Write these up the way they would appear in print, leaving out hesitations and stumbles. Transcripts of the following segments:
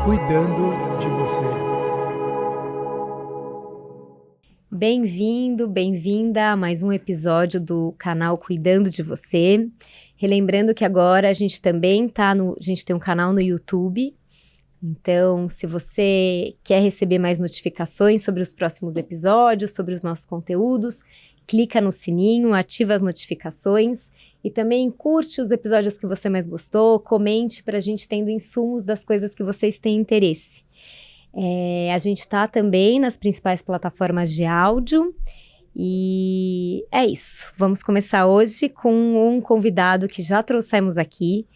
cuidando de você. Bem-vindo, bem-vinda a mais um episódio do canal Cuidando de Você. Relembrando que agora a gente também a gente tem um canal no YouTube. Então, se você quer receber mais notificações sobre os próximos episódios, sobre os nossos conteúdos, clica no sininho, ativa as notificações e também curte os episódios que você mais gostou, comente para a gente tendo insumos das coisas que vocês têm interesse. A gente está também nas principais plataformas de áudio e é isso. Vamos começar hoje com um convidado que já trouxemos aqui,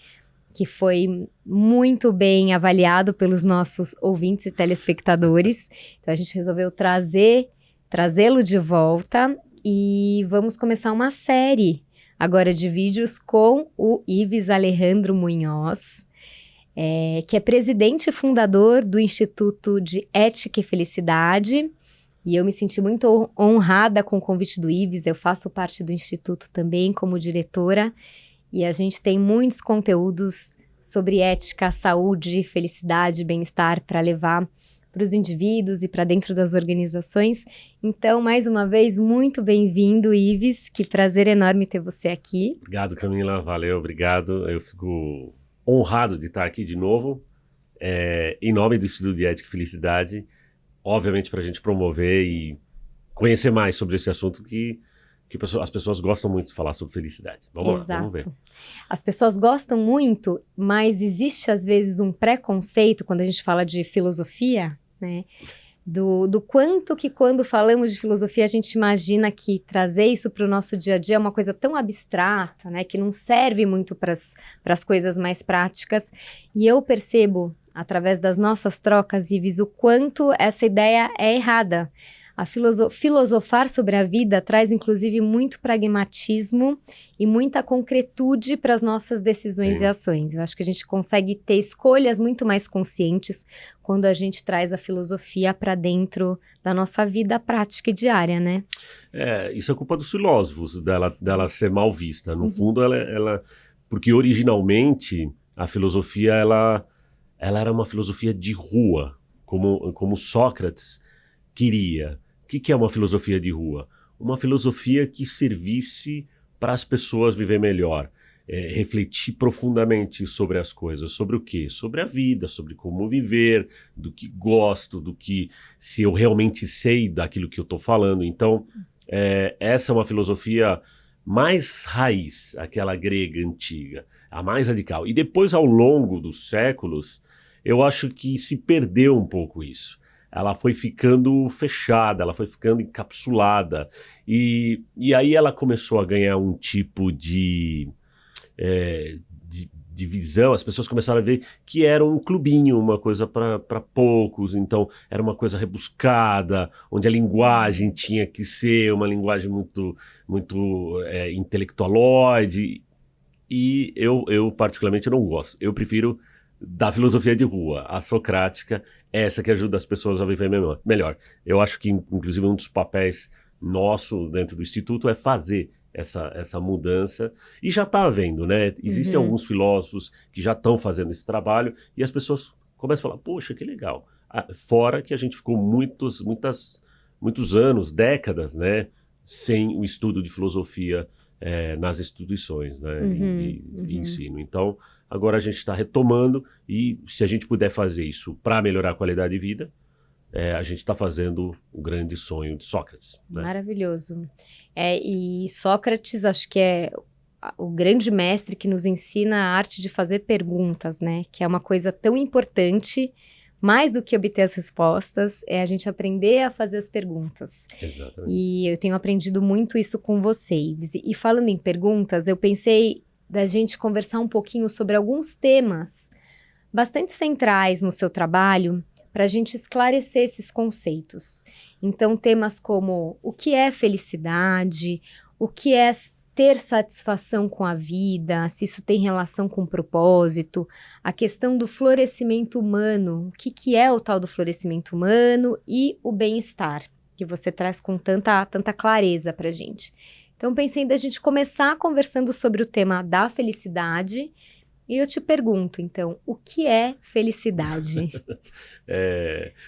que foi muito bem avaliado pelos nossos ouvintes e telespectadores. Então a gente resolveu trazê-lo de volta e vamos começar uma série agora de vídeos com o Ives Alejandro Munhoz, que é presidente e fundador do Instituto de Ética e Felicidade. E eu me senti muito honrada com o convite do Ives. Eu faço parte do Instituto também como diretora. E a gente tem muitos conteúdos sobre ética, saúde, felicidade, bem-estar para levar para os indivíduos e para dentro das organizações. Então, mais uma vez, muito bem-vindo, Ives. Que prazer enorme ter você aqui. Obrigado, Camila. Valeu, obrigado. Eu fico honrado de estar aqui de novo, em nome do Instituto de Ética e Felicidade, obviamente para a gente promover e conhecer mais sobre esse assunto que as pessoas gostam muito de falar sobre felicidade. Vamos lá, vamos ver. As pessoas gostam muito, mas existe às vezes um preconceito quando a gente fala de filosofia, né? Do quanto que quando falamos de filosofia a gente imagina que trazer isso para o nosso dia a dia é uma coisa tão abstrata, né? Que não serve muito para as coisas mais práticas. E eu percebo, através das nossas trocas, Ives, o quanto essa ideia é errada. A filosofar sobre a vida traz, inclusive, muito pragmatismo e muita concretude para as nossas decisões. Sim. E ações. Eu acho que a gente consegue ter escolhas muito mais conscientes quando a gente traz a filosofia para dentro da nossa vida prática e diária, né? Isso é culpa dos filósofos, dela ser mal vista. No fundo, ela... Porque originalmente a filosofia, ela era uma filosofia de rua, como Sócrates queria. O que é uma filosofia de rua? Uma filosofia que servisse para as pessoas viver melhor, refletir profundamente sobre as coisas. Sobre o quê? Sobre a vida, sobre como viver, do que gosto, se eu realmente sei daquilo que eu estou falando. Então, essa é uma filosofia mais raiz, aquela grega antiga, a mais radical. E depois, ao longo dos séculos, eu acho que se perdeu um pouco isso. Ela foi ficando fechada, ela foi ficando encapsulada. E aí ela começou a ganhar um tipo de visão. As pessoas começaram a ver que era um clubinho, uma coisa para poucos. Então, era uma coisa rebuscada, onde a linguagem tinha que ser uma linguagem muito intelectualoide. E eu particularmente, não gosto. Eu prefiro da filosofia de rua, a socrática, essa que ajuda as pessoas a viver melhor. Eu acho que, inclusive, um dos papéis nosso dentro do Instituto é fazer essa mudança. E já está havendo, né? Existem alguns filósofos que já estão fazendo esse trabalho e as pessoas começam a falar, poxa, que legal. Fora que a gente ficou muitos anos, décadas, né, sem o estudo de filosofia nas instituições, né, de ensino. Então, agora a gente está retomando e se a gente puder fazer isso para melhorar a qualidade de vida, a gente está fazendo o grande sonho de Sócrates. Né? Maravilhoso. E Sócrates, acho que é o grande mestre que nos ensina a arte de fazer perguntas, né? Que é uma coisa tão importante, mais do que obter as respostas, é a gente aprender a fazer as perguntas. Exatamente. E eu tenho aprendido muito isso com vocês. E falando em perguntas, eu pensei da gente conversar um pouquinho sobre alguns temas bastante centrais no seu trabalho para a gente esclarecer esses conceitos. Então, temas como o que é felicidade, o que é ter satisfação com a vida, se isso tem relação com propósito, a questão do florescimento humano, o que é o tal do florescimento humano e o bem-estar, que você traz com tanta clareza para a gente. Então, pensei da gente começar conversando sobre o tema da felicidade E eu te pergunto, então, o que é felicidade?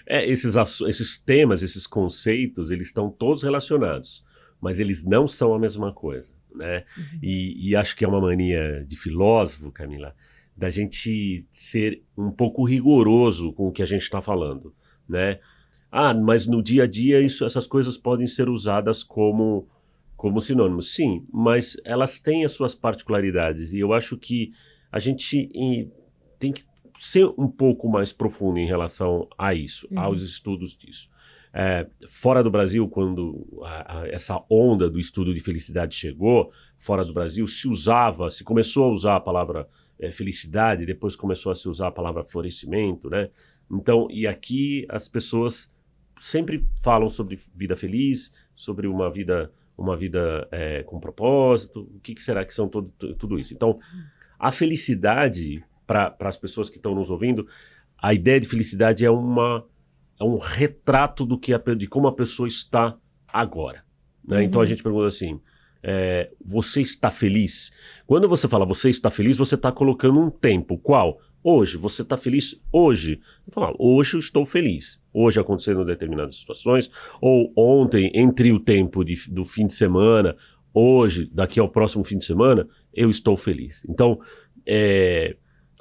Esses temas, esses conceitos, eles estão todos relacionados, mas eles não são a mesma coisa, né? E acho que é uma mania de filósofo, Camila, da gente ser um pouco rigoroso com o que a gente está falando, né? Mas no dia a dia essas coisas podem ser usadas como sinônimos. Sim, mas elas têm as suas particularidades, e eu acho que a gente tem que ser um pouco mais profundo em relação a isso, aos estudos disso. Fora do Brasil, quando essa onda do estudo de felicidade chegou, fora do Brasil, se começou a usar a palavra felicidade, depois começou a se usar a palavra florescimento, né? Então, e aqui as pessoas sempre falam sobre vida feliz, sobre uma vida com propósito. O que será que são tudo isso? Então, a felicidade, para as pessoas que estão nos ouvindo, a ideia de felicidade é um retrato de como a pessoa está agora, né? Então a gente pergunta assim, você está feliz? Quando você fala você está feliz, você está colocando um tempo. Qual? Hoje. Você está feliz hoje? Hoje eu estou feliz. Hoje aconteceram determinadas situações, ou ontem, entre o tempo do fim de semana, hoje, daqui ao próximo fim de semana, eu estou feliz. Então,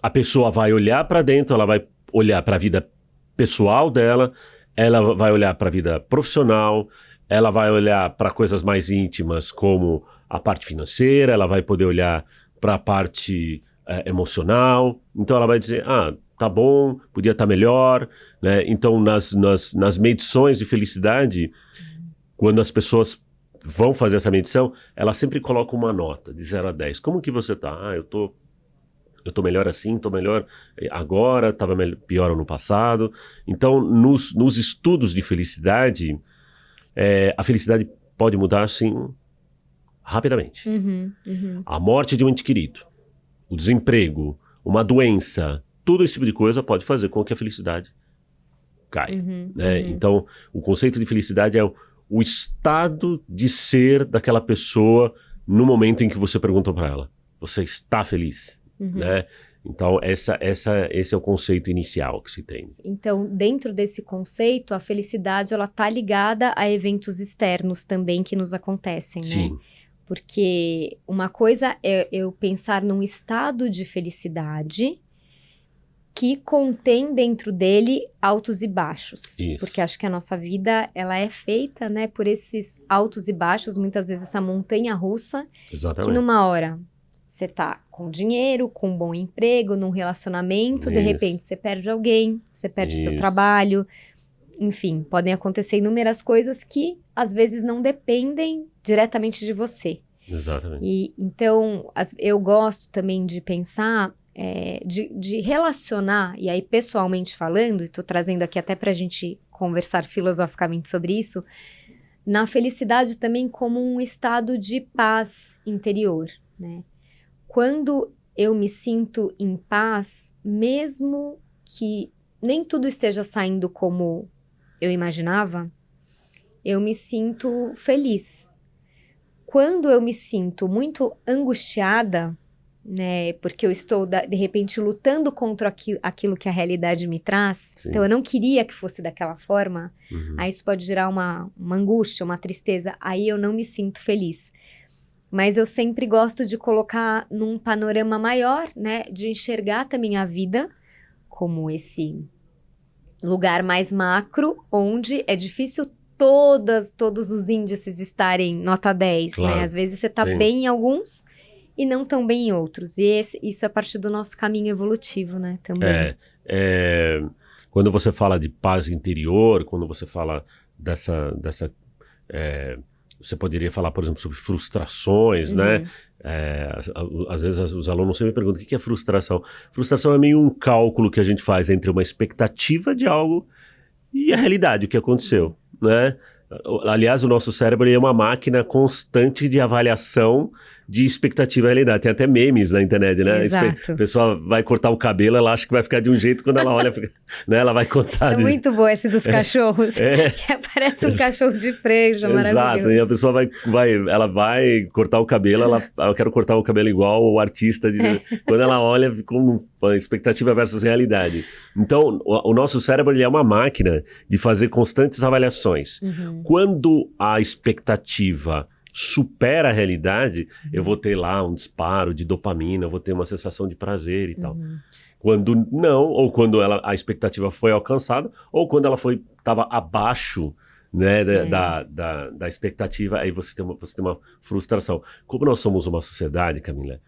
a pessoa vai olhar para dentro, ela vai olhar para a vida pessoal dela, ela vai olhar para a vida profissional, ela vai olhar para coisas mais íntimas como a parte financeira, ela vai poder olhar para a parte emocional. Então ela vai dizer, tá bom, podia estar melhor, né? Então nas medições de felicidade, quando as pessoas vão fazer essa medição, ela sempre coloca uma nota de 0 a 10. Como que você tá? Eu tô melhor assim, tô melhor agora, estava pior no passado. Então, nos estudos de felicidade, a felicidade pode mudar, assim, rapidamente. A morte de um ente querido, o desemprego, uma doença, todo esse tipo de coisa pode fazer com que a felicidade caia, né? Então, o conceito de felicidade é o estado de ser daquela pessoa no momento em que você pergunta para ela, você está feliz? Né? Então, esse é o conceito inicial que se tem. Então, dentro desse conceito, a felicidade ela está ligada a eventos externos também que nos acontecem, Sim. né? Porque uma coisa é eu pensar num estado de felicidade que contém dentro dele altos e baixos. Isso. Porque acho que a nossa vida, ela é feita, né, por esses altos e baixos, muitas vezes essa montanha-russa, Exatamente. que numa hora você tá com dinheiro, com um bom emprego, num relacionamento, de Isso. repente você perde alguém, você perde seu Isso. trabalho, enfim, podem acontecer inúmeras coisas que às vezes não dependem diretamente de você. Exatamente. E então eu gosto também de pensar, de relacionar, e aí pessoalmente falando, e estou trazendo aqui até para a gente conversar filosoficamente sobre isso, na felicidade também como um estado de paz interior, né? Quando eu me sinto em paz, mesmo que nem tudo esteja saindo como eu imaginava, eu me sinto feliz. Quando eu me sinto muito angustiada, né, porque eu estou, de repente, lutando contra aquilo que a realidade me traz, Sim. então eu não queria que fosse daquela forma, Uhum. aí isso pode gerar uma angústia, uma tristeza, aí eu não me sinto feliz. Mas eu sempre gosto de colocar num panorama maior, né, de enxergar também a vida como esse lugar mais macro, onde é difícil todos os índices estarem nota 10, Claro. né? Às vezes você tá Sim. bem em alguns e não tão bem em outros. E isso é parte do nosso caminho evolutivo, né? Também. Quando você fala de paz interior, quando você fala dessa você poderia falar, por exemplo, sobre frustrações, né? Às vezes os alunos sempre perguntam o que é frustração. Frustração é meio um cálculo que a gente faz entre uma expectativa de algo e a realidade, o que aconteceu, né? Aliás, o nosso cérebro é uma máquina constante de avaliação de expectativa e realidade. Tem até memes na internet, né? Exato. A pessoa vai cortar o cabelo, ela acha que vai ficar de um jeito, quando ela olha, né? Ela vai contar. É muito bom esse dos cachorros, É. que aparece um cachorro de franja, maravilhoso. Exato, e a pessoa ela vai cortar o cabelo, eu quero cortar o cabelo igual o artista. Quando ela olha, com expectativa versus realidade. Então, o nosso cérebro ele é uma máquina de fazer constantes avaliações. Quando a expectativa supera a realidade, eu vou ter lá um disparo de dopamina, eu vou ter uma sensação de prazer e tal. Quando não, ou quando a expectativa foi alcançada, ou quando ela estava abaixo, né, da expectativa, aí você tem uma frustração. Como nós somos uma sociedade, Camila,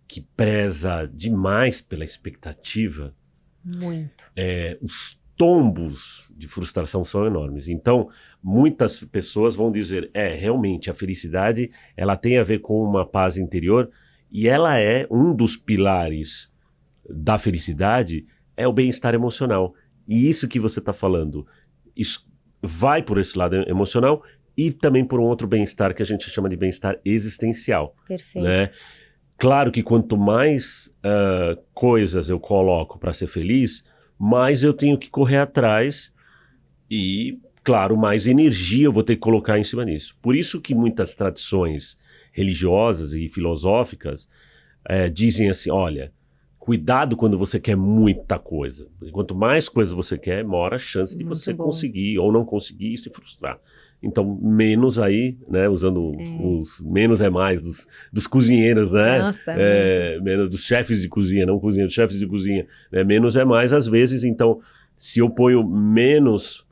que preza demais pela expectativa, muito. Os tombos de frustração são enormes. Então, muitas pessoas vão dizer, realmente, a felicidade, ela tem a ver com uma paz interior, e ela é um dos pilares da felicidade, é o bem-estar emocional. E isso que você está falando, isso vai por esse lado emocional e também por um outro bem-estar que a gente chama de bem-estar existencial. Perfeito. Né? Claro que quanto mais coisas eu coloco para ser feliz, mais eu tenho que correr atrás e, claro, mais energia eu vou ter que colocar em cima disso. Por isso que muitas tradições religiosas e filosóficas dizem assim, olha, cuidado quando você quer muita coisa. Quanto mais coisas você quer, maior a chance de você conseguir ou não conseguir e se frustrar. Então, menos aí, né, usando os menos é mais dos cozinheiros, né? Nossa, menos dos chefes de cozinha, não cozinheiros, chefes de cozinha. Né? Menos é mais às vezes. Então, se eu ponho menos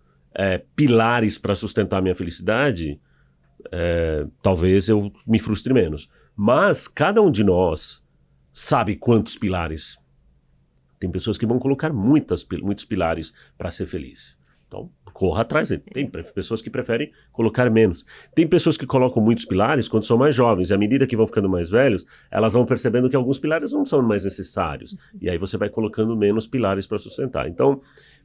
pilares para sustentar a minha felicidade, talvez eu me frustre menos. Mas cada um de nós sabe quantos pilares. Tem pessoas que vão colocar muitos pilares para ser feliz. Então, corra atrás dele. Tem pessoas que preferem colocar menos. Tem pessoas que colocam muitos pilares quando são mais jovens. E à medida que vão ficando mais velhos, elas vão percebendo que alguns pilares não são mais necessários. E aí você vai colocando menos pilares para sustentar. Então,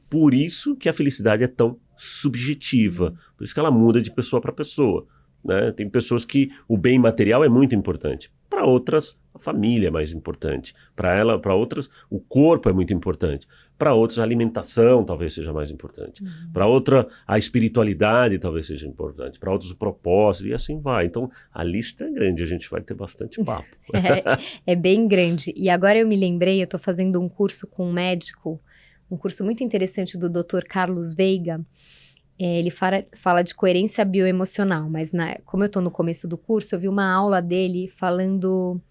por isso que a felicidade é tão subjetiva. Por isso que ela muda de pessoa para pessoa. Né? Tem pessoas que o bem material é muito importante. Para outras, a família é mais importante. Para outras, o corpo é muito importante. Para outros, a alimentação talvez seja mais importante. Para outra, a espiritualidade talvez seja importante. Para outros, o propósito, e assim vai. Então, a lista é grande, a gente vai ter bastante papo. É bem grande. E agora eu me lembrei, eu estou fazendo um curso com um médico, um curso muito interessante do Dr. Carlos Veiga. Ele fala de coerência bioemocional, mas como eu estou no começo do curso, eu vi uma aula dele falando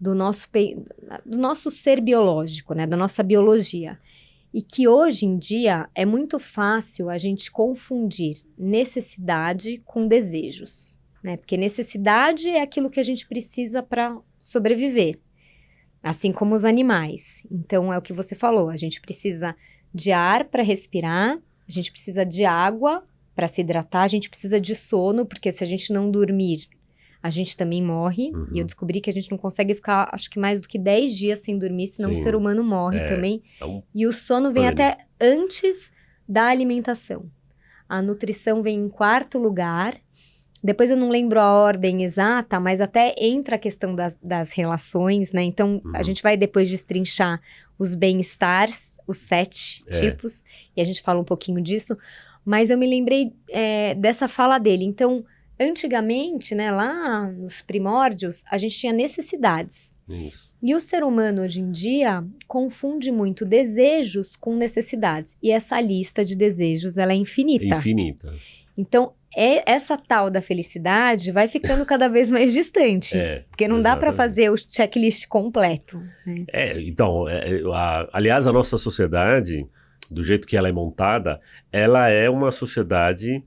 do nosso ser biológico, né, da nossa biologia. E que hoje em dia é muito fácil a gente confundir necessidade com desejos, né? Porque necessidade é aquilo que a gente precisa para sobreviver, assim como os animais. Então é o que você falou, a gente precisa de ar para respirar, a gente precisa de água para se hidratar, a gente precisa de sono, porque se a gente não dormir, a gente também morre. E eu descobri que a gente não consegue ficar, acho que mais do que 10 dias sem dormir, senão o ser humano morre também. E o sono vem até antes da alimentação. A nutrição vem em quarto lugar. Depois eu não lembro a ordem exata, mas até entra a questão das relações, né? Então, a gente vai depois destrinchar os bem-estares, os 7 tipos, e a gente fala um pouquinho disso. Mas eu me lembrei dessa fala dele. Então, antigamente, né, lá nos primórdios, a gente tinha necessidades. Isso. E o ser humano, hoje em dia, confunde muito desejos com necessidades. E essa lista de desejos, ela é infinita. Infinita. Então, essa tal da felicidade vai ficando cada vez mais distante. Porque não dá para fazer o checklist completo. Né? Então, aliás, a nossa sociedade, do jeito que ela é montada, ela é uma sociedade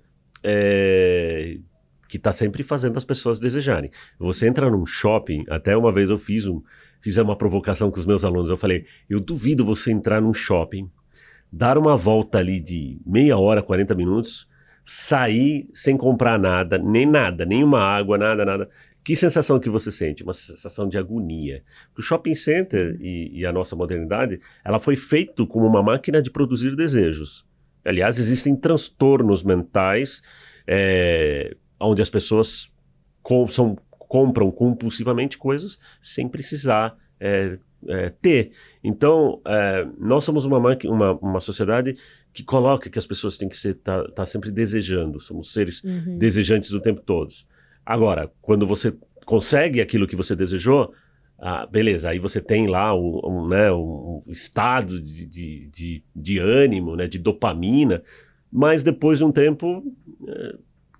que está sempre fazendo as pessoas desejarem. Você entra num shopping, até uma vez eu fiz uma provocação com os meus alunos, eu falei, eu duvido você entrar num shopping, dar uma volta ali de meia hora, 40 minutos, sair sem comprar nada, nenhuma água, nada. Que sensação que você sente? Uma sensação de agonia. O shopping center e a nossa modernidade, ela foi feito como uma máquina de produzir desejos. Aliás, existem transtornos mentais onde as pessoas compram compulsivamente coisas sem precisar ter. Então, nós somos uma sociedade que coloca que as pessoas têm que tá sempre desejando. Somos seres desejantes o tempo todo. Agora, quando você consegue aquilo que você desejou, beleza, aí você tem lá um estado de ânimo, né, de dopamina, mas depois de um tempo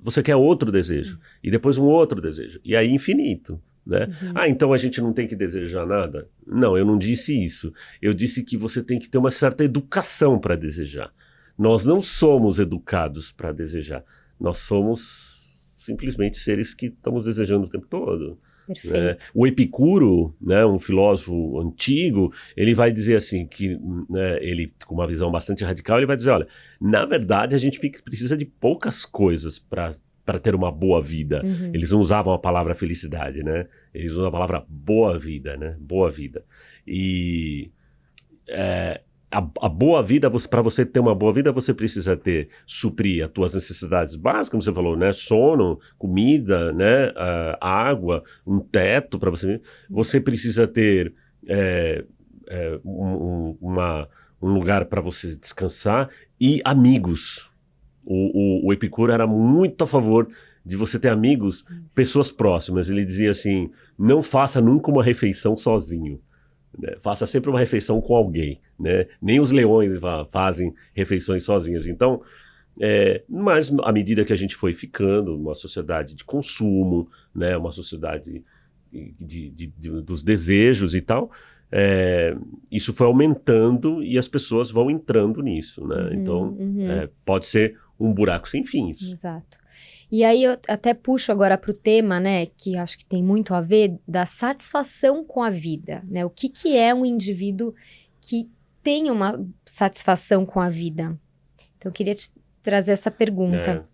você quer outro desejo, e depois um outro desejo, e aí infinito. Né? Então a gente não tem que desejar nada? Não, eu não disse isso. Eu disse que você tem que ter uma certa educação para desejar. Nós não somos educados para desejar. Nós somos simplesmente seres que estamos desejando o tempo todo. Perfeito. Né? O Epicuro, né, um filósofo antigo, ele vai dizer assim, que né, ele com uma visão bastante radical, ele vai dizer, olha, na verdade a gente precisa de poucas coisas para ter uma boa vida. Eles não usavam a palavra felicidade, né? Eles usam a palavra boa vida, né? Boa vida. E a boa vida, para você ter uma boa vida, você precisa suprir as tuas necessidades básicas, como você falou, né? Sono, comida, né? Água, um teto para você. Você precisa ter um lugar para você descansar e amigos. O Epicuro era muito a favor de você ter amigos, pessoas próximas. Ele dizia assim, não faça nunca uma refeição sozinho. Né? Faça sempre uma refeição com alguém. Né? Nem os leões fazem refeições sozinhos. Então, mas à medida que a gente foi ficando uma sociedade de consumo, né? Uma sociedade dos desejos e tal, isso foi aumentando e as pessoas vão entrando nisso. Né? Então, pode ser um buraco sem fins. Exato. E aí eu até puxo agora para o tema, né, que acho que tem muito a ver, da satisfação com a vida, né? O que é um indivíduo que tem uma satisfação com a vida? Então eu queria te trazer essa pergunta.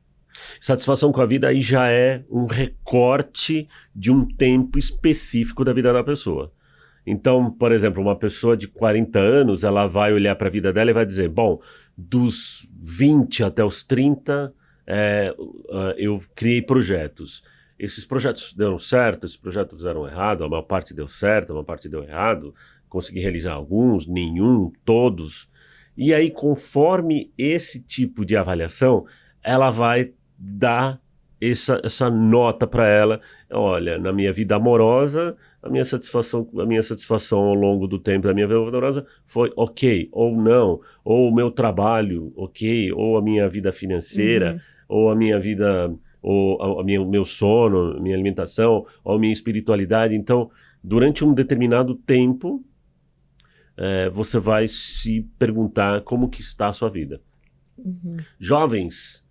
Satisfação com a vida aí já é um recorte de um tempo específico da vida da pessoa. Então, por exemplo, uma pessoa de 40 anos, ela vai olhar para a vida dela e vai dizer, bom, dos 20 até os 30, eu criei projetos. Esses projetos deram certo, esses projetos deram errado, a maior parte deu certo, a maior parte deu errado, consegui realizar alguns, nenhum, todos. E aí, conforme esse tipo de avaliação, ela vai dar essa nota para ela. Olha, na minha vida amorosa, a minha satisfação ao longo do tempo da minha vida amorosa foi ok, ou não, ou o meu trabalho, ok, ou a minha vida financeira, ou a minha vida, ou o meu sono, minha alimentação, ou a minha espiritualidade. Então, durante um determinado tempo, você vai se perguntar como que está a sua vida. Jovens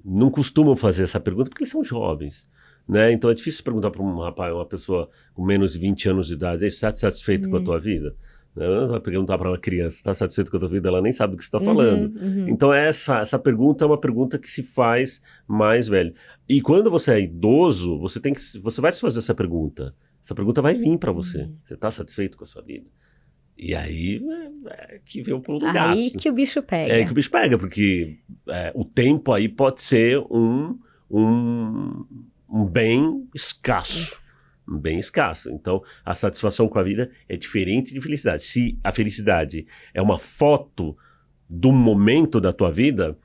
não costumam fazer essa pergunta porque eles são jovens. Né? Então é difícil perguntar para um rapaz, uma pessoa com menos de 20 anos de idade, está satisfeito com a tua vida? Não vai perguntar para uma criança, está satisfeito com a tua vida? Ela nem sabe o que você está falando. Então essa pergunta é uma pergunta que se faz mais velho. E quando você é idoso, você vai se fazer essa pergunta. Essa pergunta vai vir para você. Você está satisfeito com a sua vida? E aí que vem o pulo do gato. Aí que o bicho pega. É que o bicho pega, porque o tempo aí pode ser um bem escasso. Isso. Um bem escasso. Então, a satisfação com a vida é diferente de felicidade. Se a felicidade é uma foto do momento da tua vida,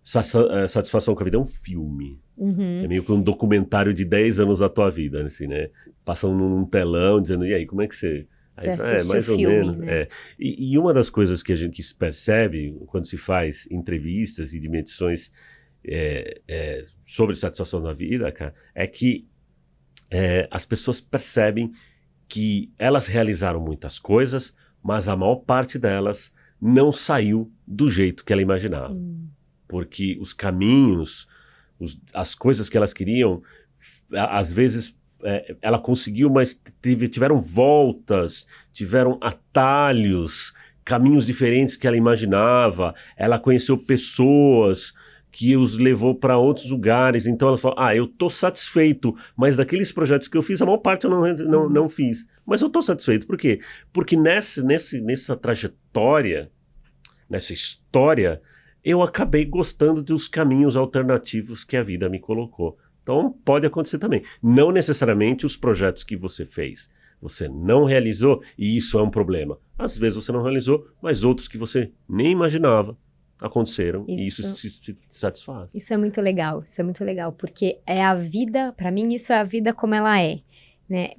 satisfação com a vida é um filme. É meio que um documentário de 10 anos da tua vida, assim, né? Passam num telão dizendo, e aí, como é que você... Você assiste mais o ou filme, menos. né? E uma das coisas que a gente percebe quando se faz entrevistas e dimensões sobre satisfação na vida, cara, é que as pessoas percebem que elas realizaram muitas coisas, mas a maior parte delas não saiu do jeito que ela imaginava. Porque os caminhos, as coisas que elas queriam, às vezes ela conseguiu, mas tiveram voltas, tiveram atalhos, caminhos diferentes que ela imaginava. Ela conheceu pessoas que os levou para outros lugares. Então ela falou, eu estou satisfeito, mas daqueles projetos que eu fiz, a maior parte eu não fiz. Mas eu estou satisfeito. Por quê? Porque nessa trajetória, nessa história, eu acabei gostando dos caminhos alternativos que a vida me colocou. Então, pode acontecer também. Não necessariamente os projetos que você fez, você não realizou, e isso é um problema. Às vezes você não realizou, mas outros que você nem imaginava aconteceram, e isso se satisfaz. Isso é muito legal, porque é a vida, para mim isso é a vida como ela é, né?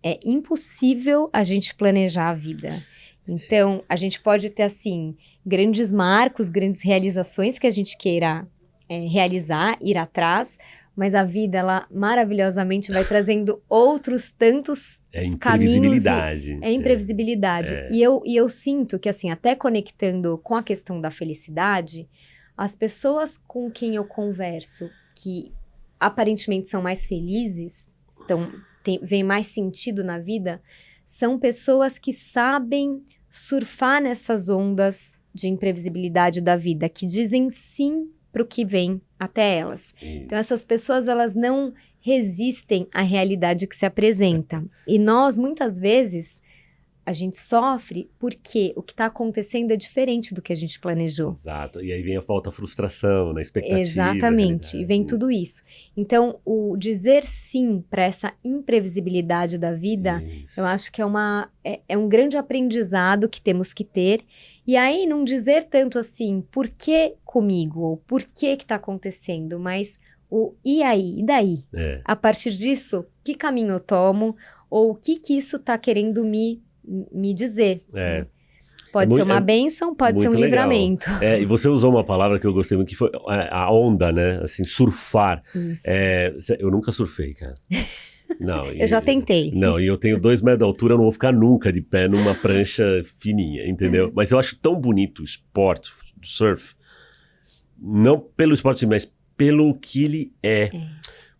É impossível a gente planejar a vida. Então, a gente pode ter, assim, grandes marcos, grandes realizações que a gente queira realizar, ir atrás, mas a vida, ela maravilhosamente vai trazendo outros tantos caminhos. É imprevisibilidade. E eu sinto que, assim, até conectando com a questão da felicidade, as pessoas com quem eu converso, que aparentemente são mais felizes, veem mais sentido na vida, são pessoas que sabem surfar nessas ondas de imprevisibilidade da vida, que dizem sim para o que vem até elas. Então, essas pessoas, elas não resistem à realidade que se apresenta. E nós, muitas vezes, a gente sofre porque o que está acontecendo é diferente do que a gente planejou. Exato. E aí vem a falta de frustração, na expectativa. Exatamente. E vem tudo isso. Então, o dizer sim para essa imprevisibilidade da vida, eu acho que é um grande aprendizado que temos que ter. E aí, não dizer tanto assim, por que comigo? Ou por que está acontecendo? Mas e aí? E daí? A partir disso, que caminho eu tomo? Ou o que isso está querendo me dizer? Pode ser uma bênção, pode ser um livramento. E você usou uma palavra que eu gostei muito, que foi a onda, né? Assim, surfar. Eu nunca surfei, cara. Não, eu já tentei. Não, e eu tenho 2 metros de altura, eu não vou ficar nunca de pé numa prancha fininha, entendeu? Mas eu acho tão bonito o esporte, o surf, não pelo esporte, mas pelo que ele é.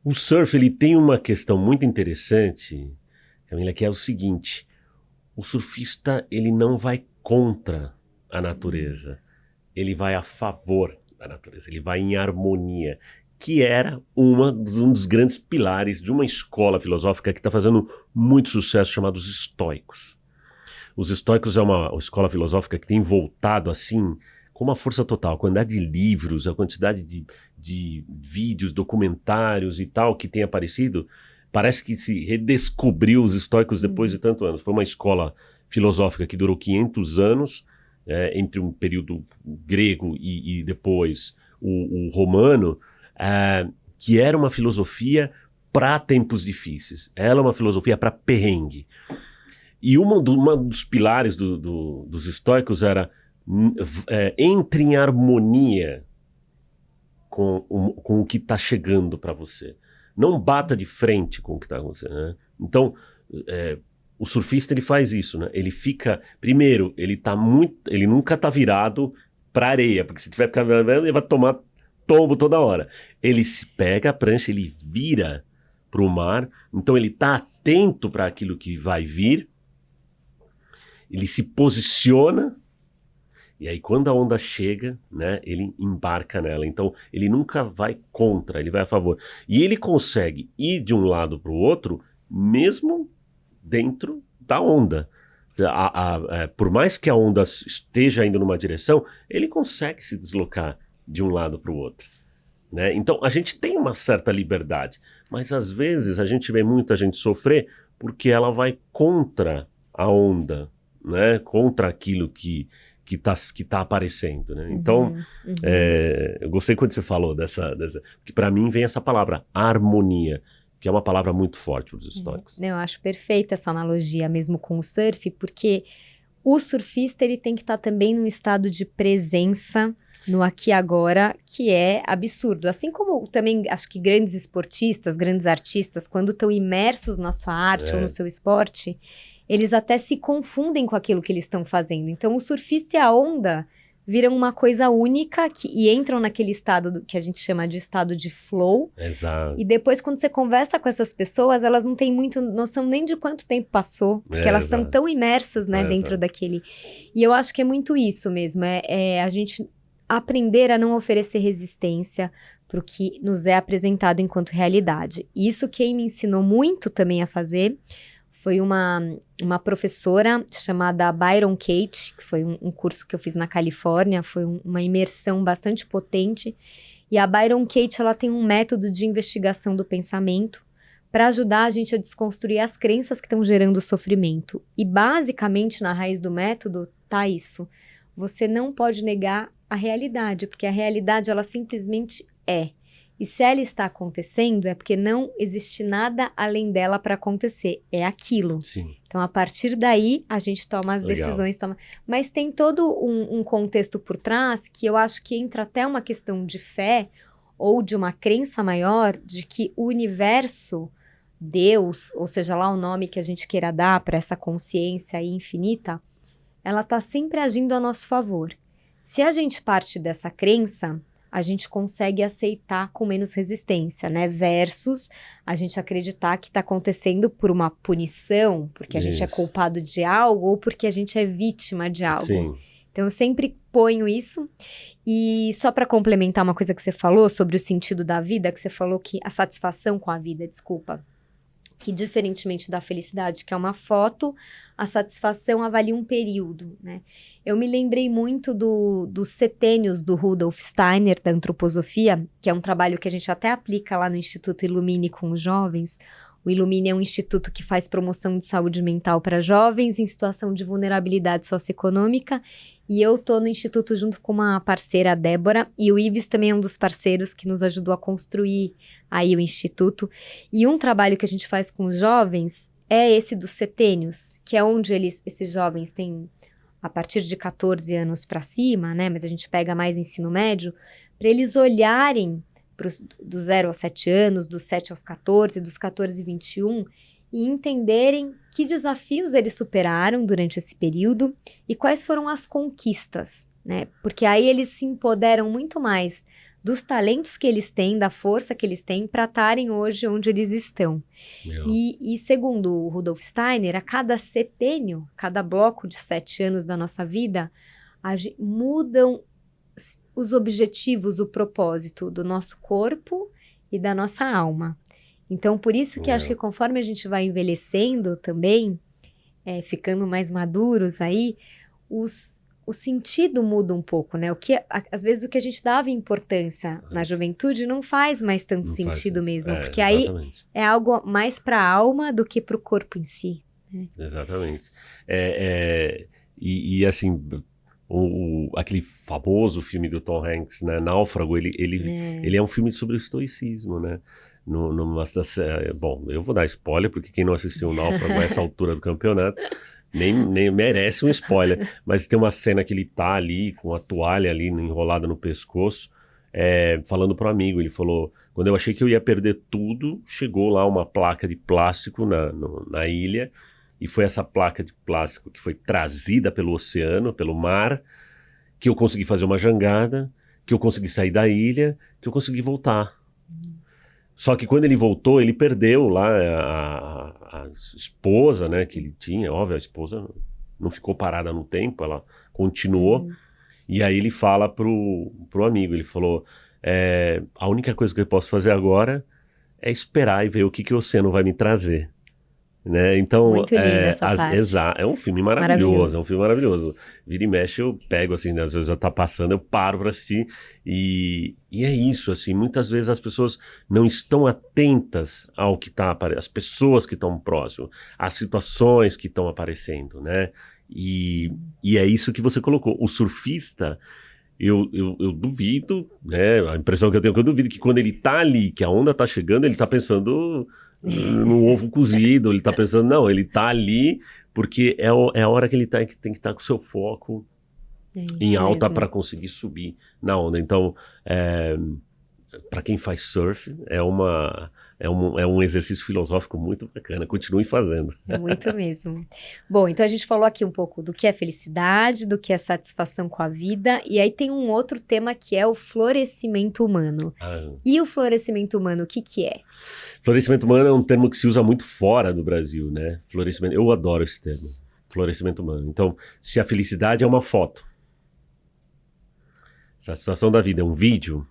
O surf, ele tem uma questão muito interessante, Camila, que é o seguinte: o surfista, ele não vai contra a natureza, ele vai a favor da natureza, ele vai em harmonia, que era um dos grandes pilares de uma escola filosófica que está fazendo muito sucesso, chamada os estoicos. Os estoicos é uma escola filosófica que tem voltado assim com uma força total, a quantidade de livros, a quantidade de vídeos, documentários e tal que tem aparecido. Parece que se redescobriu os estoicos depois de tantos anos. Foi uma escola filosófica que durou 500 anos, entre um período grego e depois o romano, que era uma filosofia para tempos difíceis. Ela é uma filosofia para perrengue. E um dos pilares dos estoicos era entre em harmonia com o que está chegando para você. Não bata de frente com o que está acontecendo, né? Então, o surfista, ele faz isso, né? Ele fica... Primeiro, ele nunca está virado para areia, porque se tiver ficando virado, ele vai tomar tombo toda hora. Ele se pega a prancha, ele vira para o mar, então ele está atento para aquilo que vai vir, ele se posiciona, e aí quando a onda chega, né, ele embarca nela. Então ele nunca vai contra, ele vai a favor. E ele consegue ir de um lado para o outro, mesmo dentro da onda. Por mais que a onda esteja indo numa direção, ele consegue se deslocar de um lado para o outro, né? Então a gente tem uma certa liberdade, mas às vezes a gente vê muita gente sofrer porque ela vai contra a onda, né? Contra aquilo que tá aparecendo, né? Então, eu gostei quando você falou dessa que para mim vem essa palavra harmonia, que é uma palavra muito forte para os estoicos. Eu acho perfeita essa analogia mesmo com o surf, porque o surfista, ele tem que estar também num estado de presença no aqui e agora, que é absurdo. Assim como também acho que grandes esportistas, grandes artistas, quando estão imersos na sua arte ou no seu esporte, eles até se confundem com aquilo que eles estão fazendo. Então, o surfista e a onda viram uma coisa única e entram naquele estado que a gente chama de estado de flow. Exato. E depois, quando você conversa com essas pessoas, elas não têm muito noção nem de quanto tempo passou, porque elas estão tão imersas, né, dentro daquele... E eu acho que é muito isso mesmo, a gente aprender a não oferecer resistência para o que nos é apresentado enquanto realidade. E isso quem me ensinou muito também a fazer foi uma professora chamada Byron Katie, que foi um curso que eu fiz na Califórnia, foi uma imersão bastante potente, E a Byron Katie, ela tem um método de investigação do pensamento para ajudar a gente a desconstruir as crenças que estão gerando sofrimento. E basicamente, na raiz do método, tá isso. Você não pode negar a realidade, porque a realidade, ela simplesmente é. E se ela está acontecendo, é porque não existe nada além dela para acontecer. É aquilo. Sim. Então, a partir daí, a gente toma as decisões. Mas tem todo um contexto por trás que eu acho que entra até uma questão de fé ou de uma crença maior de que o universo, Deus, ou seja lá o nome que a gente queira dar para essa consciência aí infinita, ela está sempre agindo a nosso favor. Se a gente parte dessa crença, a gente consegue aceitar com menos resistência, né? Versus a gente acreditar que está acontecendo por uma punição, porque a gente é culpado de algo ou porque a gente é vítima de algo. Sim. Então, eu sempre ponho isso. E só para complementar uma coisa que você falou sobre o sentido da vida, que você falou que a satisfação com a vida, desculpa, que diferentemente da felicidade, que é uma foto, a satisfação avalia um período, né? Eu me lembrei muito dos setênios do Rudolf Steiner, da antroposofia, que é um trabalho que a gente até aplica lá no Instituto Illumine com os jovens. O Illumine é um instituto que faz promoção de saúde mental para jovens em situação de vulnerabilidade socioeconômica, e eu tô no instituto junto com uma parceira, a Débora, e o Ives também é um dos parceiros que nos ajudou a construir aí o instituto. E um trabalho que a gente faz com os jovens é esse dos setênios, que é onde esses jovens têm a partir de 14 anos para cima, né? Mas a gente pega mais ensino médio, para eles olharem do 0 aos 7 anos, dos 7 aos 14, dos 14 a 21, e entenderem que desafios eles superaram durante esse período e quais foram as conquistas, né? Porque aí eles se empoderam muito mais dos talentos que eles têm, da força que eles têm para estarem hoje onde eles estão. E segundo o Rudolf Steiner, a cada setênio, cada bloco de 7 anos da nossa vida, mudam os objetivos, o propósito do nosso corpo e da nossa alma. Então, por isso que acho que conforme a gente vai envelhecendo também, ficando mais maduros aí, o sentido muda um pouco, né? Às vezes o que a gente dava importância na juventude não faz mais tanto sentido mesmo, porque aí é algo mais para a alma do que para o corpo em si. Né? Exatamente. E assim, aquele famoso filme do Tom Hanks, né, Náufrago, ele é um filme sobre o estoicismo, né? Bom, eu vou dar spoiler, porque quem não assistiu o Náufrago a essa altura do campeonato nem merece um spoiler, mas tem uma cena que ele tá ali com a toalha ali enrolada no pescoço, falando pro amigo. Ele falou: quando eu achei que eu ia perder tudo, chegou lá uma placa de plástico na ilha, e foi essa placa de plástico que foi trazida pelo oceano, pelo mar, que eu consegui fazer uma jangada, que eu consegui sair da ilha, que eu consegui voltar. Só que quando ele voltou, ele perdeu lá a esposa, né, que ele tinha. Óbvio, a esposa não ficou parada no tempo, ela continuou. E aí ele fala pro amigo, ele falou: a única coisa que eu posso fazer agora é esperar e ver o que o oceano vai me trazer. Né? Então, muito lindo essa parte. É um filme maravilhoso, é um filme maravilhoso. Vira e mexe, eu pego, assim, às vezes eu tá passando, eu paro para assistir, e é isso, assim, muitas vezes as pessoas não estão atentas ao que tá aparecendo, as pessoas que estão próximo, as situações que estão aparecendo, né? E é isso que você colocou. O surfista, eu duvido, né? A impressão que eu tenho é que eu duvido que quando ele tá ali, que a onda tá chegando, ele tá pensando no ovo cozido, ele tá pensando, não, ele tá ali porque é a hora que ele tem que estar com o seu foco em alta para conseguir subir na onda. Então, para quem faz surf, é um exercício filosófico muito bacana. Continue fazendo. Muito mesmo. Bom, então a gente falou aqui um pouco do que é felicidade, do que é satisfação com a vida, e aí tem um outro tema que é o florescimento humano. E o florescimento humano, o que é? Florescimento humano é um termo que se usa muito fora do Brasil, né? Florescimento, eu adoro esse termo, florescimento humano. Então, se a felicidade é uma foto, satisfação da vida é um vídeo,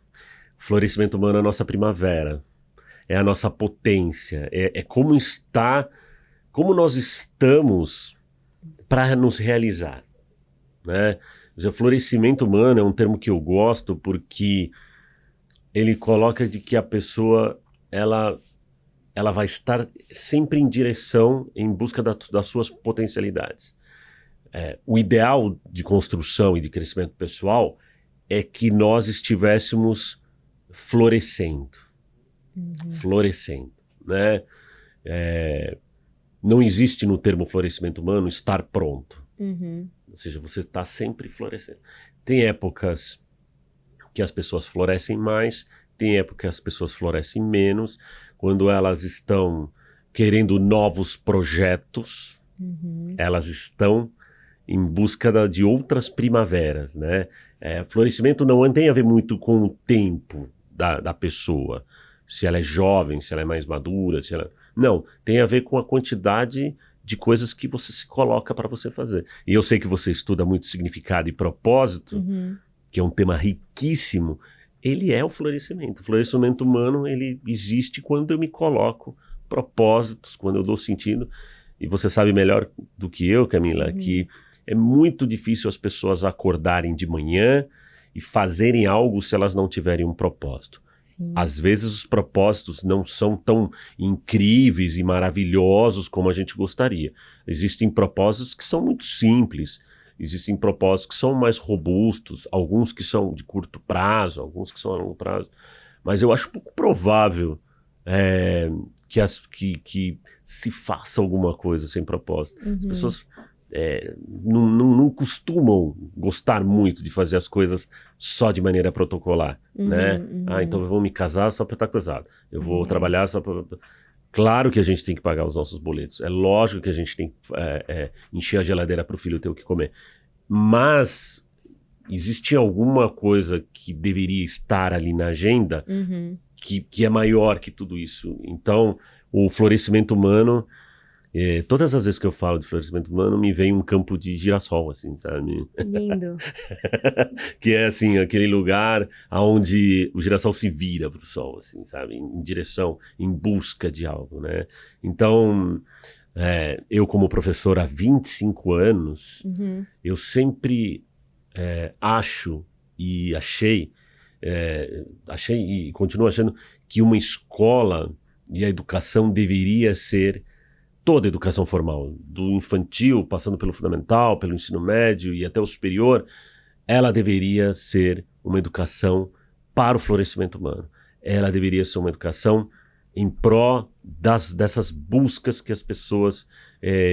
florescimento humano é a nossa primavera. É a nossa potência, como nós estamos para nos realizar, né? O florescimento humano é um termo que eu gosto porque ele coloca de que a pessoa, ela vai estar sempre em direção, em busca das suas potencialidades. O ideal de construção e de crescimento pessoal é que nós estivéssemos florescendo, né? Não existe no termo florescimento humano estar pronto. Ou seja, você está sempre florescendo. Tem épocas que as pessoas florescem mais, tem épocas que as pessoas florescem menos, quando elas estão querendo novos projetos, elas estão em busca de outras primaveras, né? Florescimento não tem a ver muito com o tempo da pessoa, se ela é jovem, se ela é mais madura, não, tem a ver com a quantidade de coisas que você se coloca para você fazer. E eu sei que você estuda muito significado e propósito, que é um tema riquíssimo. Ele é o florescimento. O florescimento humano, ele existe quando eu me coloco propósitos, quando eu dou sentido. E você sabe melhor do que eu, Camila, que é muito difícil as pessoas acordarem de manhã e fazerem algo se elas não tiverem um propósito. Sim. Às vezes os propósitos não são tão incríveis e maravilhosos como a gente gostaria. Existem propósitos que são muito simples, existem propósitos que são mais robustos, alguns que são de curto prazo, alguns que são a longo prazo. Mas eu acho pouco provável que se faça alguma coisa sem propósito. As pessoas não costumam gostar muito de fazer as coisas só de maneira protocolar, né? Então eu vou me casar só para estar casado. Eu vou trabalhar só para... Claro que a gente tem que pagar os nossos boletos. É lógico que a gente tem que encher a geladeira para o filho ter o que comer. Mas existe alguma coisa que deveria estar ali na agenda que é maior que tudo isso. Então, o florescimento humano... todas as vezes que eu falo de florescimento humano, me vem um campo de girassol, assim, sabe? Lindo. Que é, assim, aquele lugar onde o girassol se vira pro sol, assim, sabe? Em direção, em busca de algo, né? Então, eu como professor há 25 anos, eu sempre acho e achei e continuo achando que uma escola e a educação deveria ser toda a educação formal, do infantil, passando pelo fundamental, pelo ensino médio e até o superior, ela deveria ser uma educação para o florescimento humano. Ela deveria ser uma educação em pró dessas buscas que as pessoas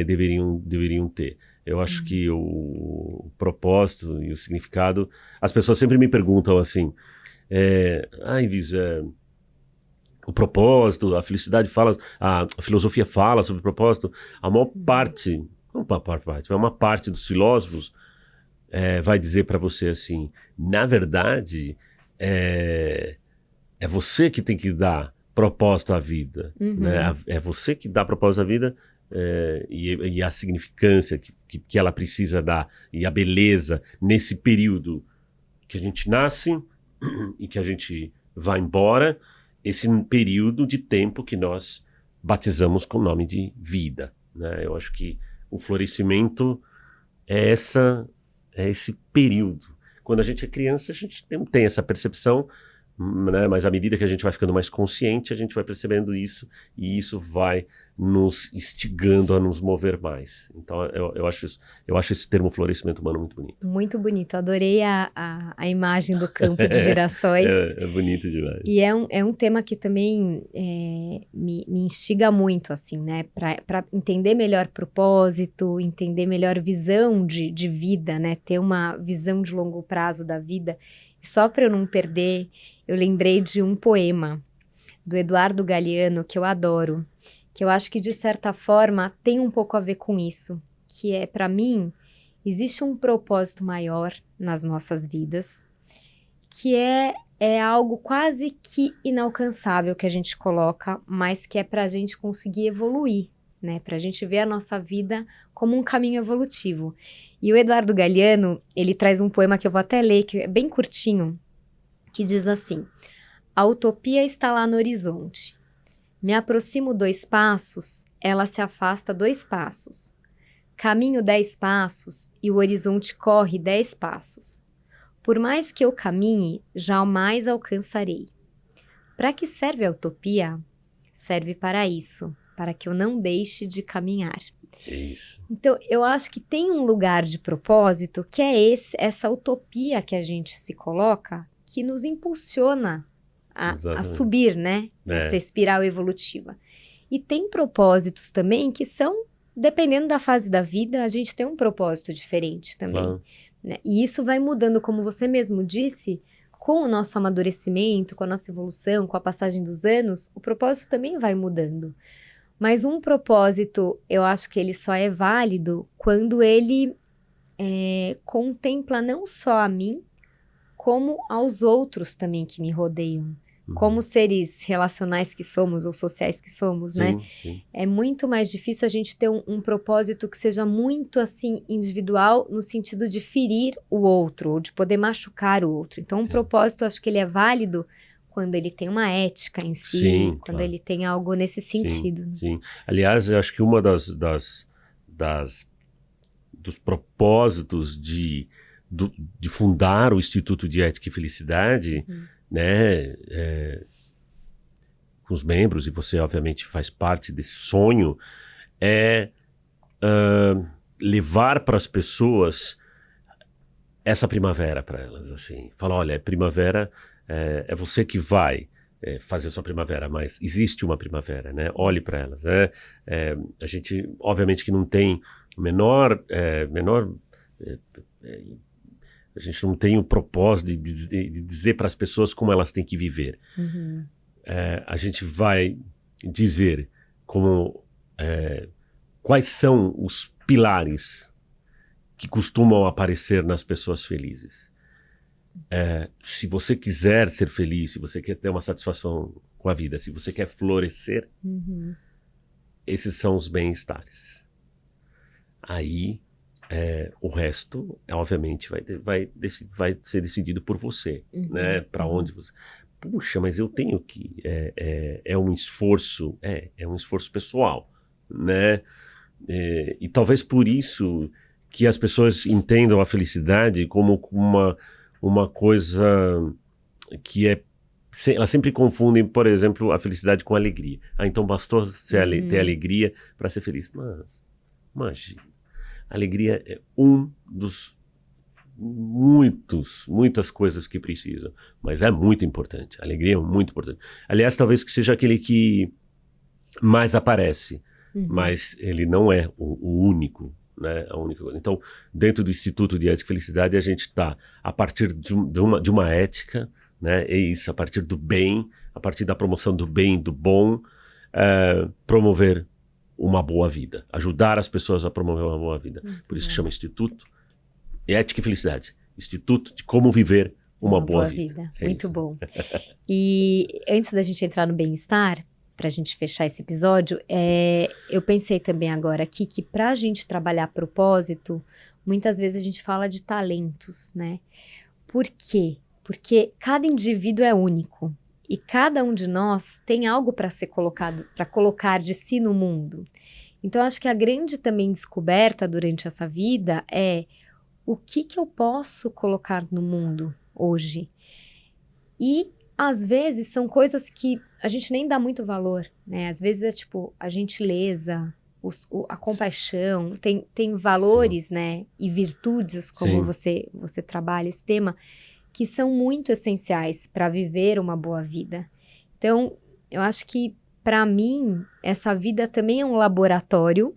deveriam ter. Eu acho que o propósito e o significado... As pessoas sempre me perguntam assim, Ives, o propósito, a felicidade fala, a filosofia fala sobre o propósito. A maior parte, não uma parte, uma parte dos filósofos vai dizer para você assim, na verdade, é você que tem que dar propósito à vida, né? É você que dá propósito à vida e a significância que ela precisa dar e a beleza nesse período que a gente nasce e que a gente vai embora, esse período de tempo que nós batizamos com o nome de vida, né? Eu acho que o florescimento é esse período. Quando a gente é criança, a gente não tem essa percepção, né? Mas à medida que a gente vai ficando mais consciente, a gente vai percebendo isso, e isso vai nos instigando a nos mover mais. Então eu acho esse termo florescimento humano muito bonito. Muito bonito, adorei a imagem do campo de girassóis. É bonito demais. E é um tema que também me instiga muito, assim, né? Para entender melhor propósito, entender melhor visão de vida, né? Ter uma visão de longo prazo da vida. E só para eu não perder, eu lembrei de um poema do Eduardo Galeano, que eu adoro, que eu acho que, de certa forma, tem um pouco a ver com isso, que é, para mim, existe um propósito maior nas nossas vidas, que é algo quase que inalcançável que a gente coloca, mas que é para a gente conseguir evoluir, né? Para a gente ver a nossa vida como um caminho evolutivo. E o Eduardo Galeano, ele traz um poema que eu vou até ler, que é bem curtinho, que diz assim: a utopia está lá no horizonte. Me aproximo 2 passos, ela se afasta 2 passos. Caminho 10 passos e o horizonte corre 10 passos. Por mais que eu caminhe, jamais alcançarei. Para que serve a utopia? Serve para isso, para que eu não deixe de caminhar. Isso. Então, eu acho que tem um lugar de propósito que é essa utopia que a gente se coloca, que nos impulsiona a Exatamente. subir, né? Essa espiral evolutiva. E tem propósitos também que são, dependendo da fase da vida, a gente tem um propósito diferente também. Claro. Né? E isso vai mudando, como você mesmo disse, com o nosso amadurecimento, com a nossa evolução, com a passagem dos anos, o propósito também vai mudando. Mas um propósito, eu acho que ele só é válido quando ele contempla não só a mim, como aos outros também que me rodeiam. Como seres relacionais que somos ou sociais que somos, né? Sim. É muito mais difícil a gente ter um propósito que seja muito, assim, individual, no sentido de ferir o outro, ou de poder machucar o outro. Então, um propósito, eu acho que ele é válido quando ele tem uma ética em si, Sim, quando claro. ele tem algo nesse sentido. Né? Sim. Aliás, eu acho que uma dos propósitos de fundar o Instituto de Ética e Felicidade, né, com os membros, e você obviamente faz parte desse sonho, é levar para as pessoas essa primavera para elas, assim. Fala, olha, primavera é você que vai fazer a sua primavera, mas existe uma primavera, né? Olhe para elas, né? A gente, obviamente que não tem a gente não tem o propósito de dizer para as pessoas como elas têm que viver. A gente vai dizer quais são os pilares que costumam aparecer nas pessoas felizes. Se você quiser ser feliz, se você quer ter uma satisfação com a vida, se você quer florescer, esses são os bem-estares. Aí, o resto, obviamente, vai ser decidido por você, né? Para onde você... Puxa, mas eu tenho que... É um esforço, é um esforço pessoal, né? E talvez por isso que as pessoas entendam a felicidade como uma coisa que elas sempre confundem, por exemplo, a felicidade com a alegria. Então bastou ter alegria para ser feliz. Mas, imagina, a alegria é um dos muitas coisas que precisam, mas é muito importante. A alegria é muito importante. Aliás, talvez que seja aquele que mais aparece, mas ele não é o único. Né, a única coisa. Então, dentro do Instituto de Ética e Felicidade, a gente está, a partir de uma ética, né, é isso, a partir do bem, a partir da promoção do bem, do bom, promover uma boa vida, ajudar as pessoas a promover uma boa vida. Por isso que chama Instituto Ética e Felicidade, Instituto de como viver uma boa vida. Muito bom. E antes da gente entrar no bem-estar, para a gente fechar esse episódio, eu pensei também agora aqui que para a gente trabalhar propósito, muitas vezes a gente fala de talentos, né? Por quê? Porque cada indivíduo é único e cada um de nós tem algo para ser colocado, para colocar de si no mundo. Então, acho que a grande também descoberta durante essa vida é o que eu posso colocar no mundo hoje. E às vezes são coisas que a gente nem dá muito valor, né? Às vezes é tipo a gentileza, a compaixão, tem valores, né? E virtudes, como você trabalha esse tema, que são muito essenciais para viver uma boa vida. Então, eu acho que para mim, essa vida também é um laboratório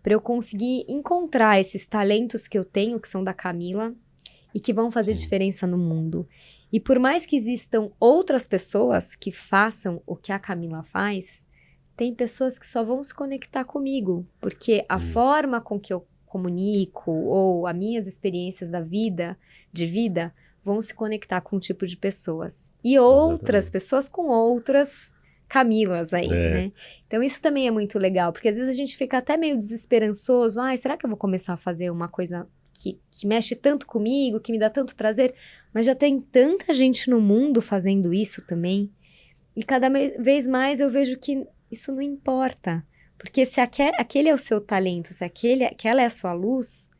para eu conseguir encontrar esses talentos que eu tenho, que são da Camila, e que vão fazer diferença no mundo. E por mais que existam outras pessoas que façam o que a Camila faz, tem pessoas que só vão se conectar comigo, porque a forma com que eu comunico ou as minhas experiências de vida, vão se conectar com um tipo de pessoas. E outras pessoas com outras Camilas aí, né? Então isso também é muito legal, porque às vezes a gente fica até meio desesperançoso. Será que eu vou começar a fazer uma coisa que mexe tanto comigo, que me dá tanto prazer, mas já tem tanta gente no mundo fazendo isso também, e cada vez mais eu vejo que isso não importa, porque se aquele é o seu talento, se aquela é a sua luz,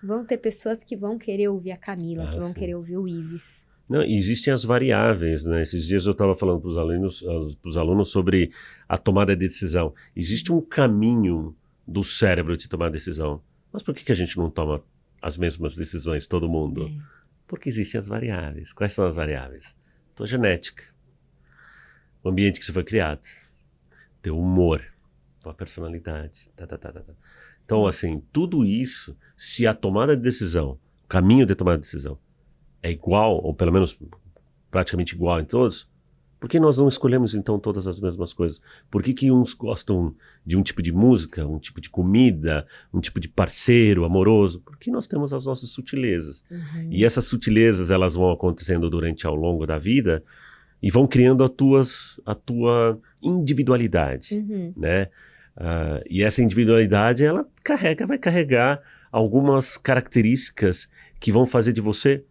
vão ter pessoas que vão querer ouvir a Camila, que vão querer ouvir o Ives. Não, existem as variáveis, né? Esses dias eu estava falando para os alunos sobre a tomada de decisão. Existe um caminho do cérebro de tomar decisão. Mas por que a gente não toma as mesmas decisões, todo mundo? Porque existem as variáveis. Quais são as variáveis? Tua genética, o ambiente que você foi criado, teu humor, tua personalidade. Então, assim, tudo isso, se a tomada de decisão, o caminho de tomada de decisão, é igual, ou pelo menos praticamente igual em todos, por que nós não escolhemos então todas as mesmas coisas? Por que uns gostam de um tipo de música, um tipo de comida, um tipo de parceiro amoroso? Porque nós temos as nossas sutilezas. E essas sutilezas, elas vão acontecendo ao longo da vida e vão criando a tua individualidade, né? E essa individualidade, ela vai carregar algumas características que vão fazer de você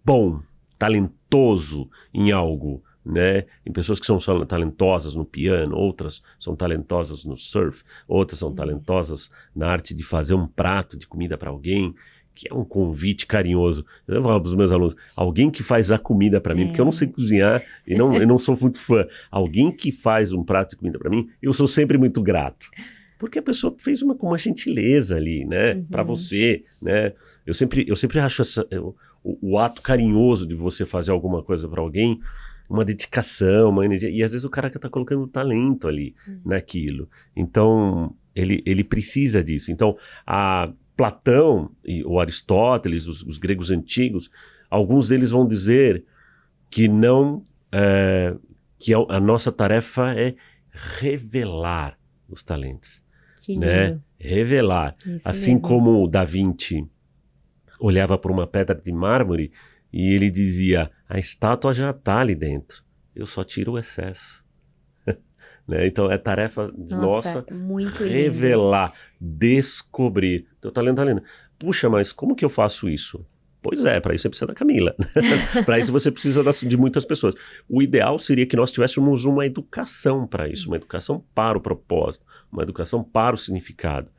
bom, talentoso em algo, né? Em pessoas que são talentosas no piano, outras são talentosas no surf, outras são talentosas na arte de fazer um prato de comida para alguém, que é um convite carinhoso. Eu falo para os meus alunos, alguém que faz a comida para mim, porque eu não sei cozinhar e eu não sou muito fã. Alguém que faz um prato de comida para mim, eu sou sempre muito grato. Porque a pessoa fez com uma gentileza ali, né? Para você, né? Eu sempre acho o ato carinhoso de você fazer alguma coisa para alguém, uma dedicação, uma energia. E às vezes o cara que está colocando talento ali naquilo. Então, ele precisa disso. Então, a Platão e o Aristóteles, os gregos antigos, alguns deles vão dizer que que a nossa tarefa é revelar os talentos. Que lindo. Né? Revelar. Isso assim mesmo. como Da Vinci olhava para uma pedra de mármore e ele dizia, a estátua já está ali dentro, eu só tiro o excesso. Né? Então é tarefa nossa muito revelar, lindo. descobrir. Teu talento tá lindo. Puxa, mas como que eu faço isso? Pois é, para isso você precisa da Camila. Para isso você precisa de muitas pessoas. O ideal seria que nós tivéssemos uma educação para isso, uma educação para o propósito, uma educação para o significado.